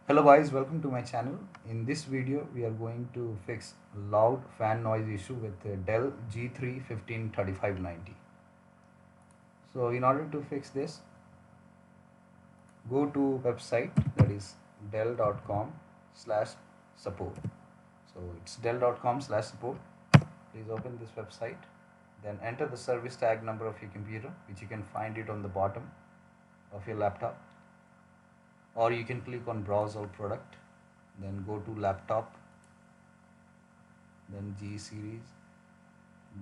Hello guys, welcome to my channel. In this video we are going to fix loud fan noise issue with Dell G3 153590. So in order to fix this, go to website, that is dell.com/support. So it's dell.com/support. Please open this website, then enter the service tag number of your computer, which you can find it on the bottom of your laptop, or you can click on browse all product, then go to laptop, then G series,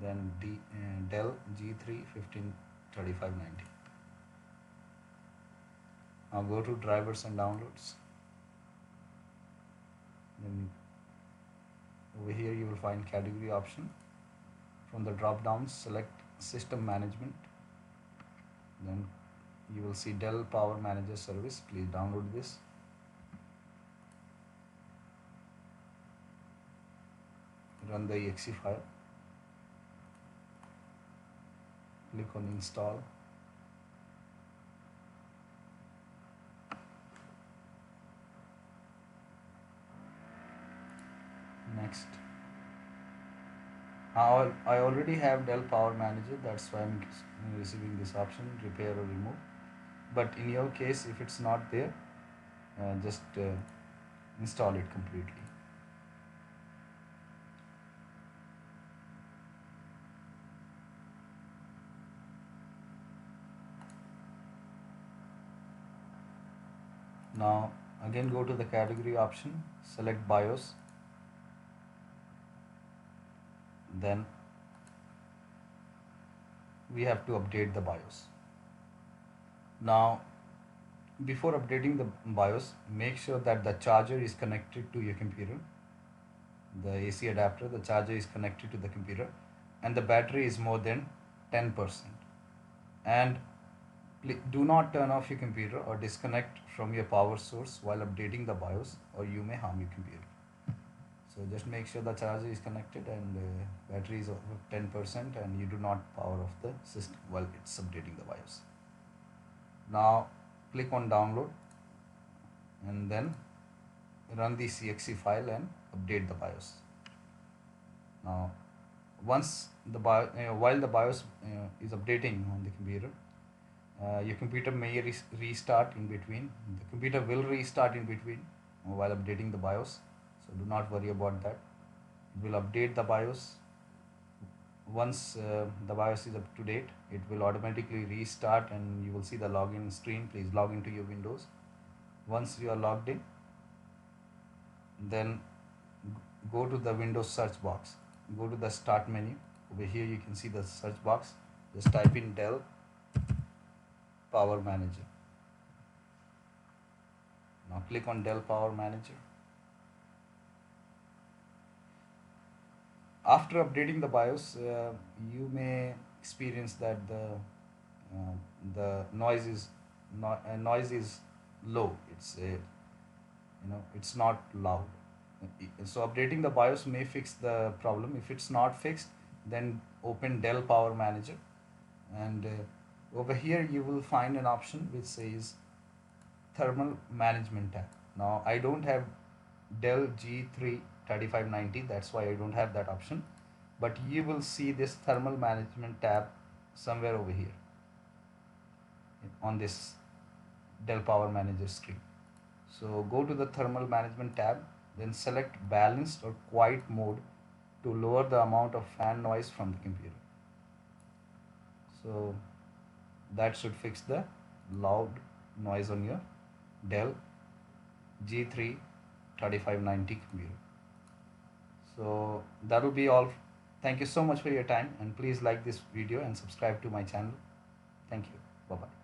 then Dell G3 153590. Now go to drivers and downloads. Then over here you will find category option. From the drop down, select system management. Then you will see Dell Power Manager service. Please download this. Run the exe file. Click on install. Next. Now I already have Dell Power Manager, that's why I'm receiving this option, repair or remove. But in your case, if it's not there, just install it completely. Now again go to the category option, select BIOS, then we have to update the BIOS. Now before updating the BIOS, make sure that the charger is connected to your computer. The AC adapter, the charger is connected to the computer, and the battery is more than 10%. And do not turn off your computer or disconnect from your power source while updating the BIOS, or you may harm your computer. So just make sure the charger is connected and battery is over 10%, and you do not power off the system while it's updating the BIOS. Now click on download and then run the exe file and update the BIOS. Now once the while the BIOS is updating on the computer, your computer may restart in between. The computer will restart in between while updating the BIOS, so do not worry about that. It will update the BIOS. Once the BIOS is up to date, it will automatically restart and you will see the login screen. Please log into your Windows. Once you are logged in, then go to the Windows search box. Go to the start menu. Over here you can see the search box. Just type in Dell Power Manager. Now click on Dell Power Manager. After updating the BIOS, you may experience that the noise is low. It's not loud. So updating the BIOS may fix the problem. If it's not fixed, then open Dell Power Manager, and over here you will find an option which says Thermal Management tab. Now I don't have Dell G3 3590, that's why I don't have that option, but you will see this Thermal Management tab somewhere over here on this Dell Power Manager screen. So go to the Thermal Management tab, then select Balanced or Quiet mode to lower the amount of fan noise from the computer. So that should fix the loud noise on your Dell G3 3590 computer. So that will be all. Thank you so much for your time, and please like this video and subscribe to my channel. Thank you. Bye bye.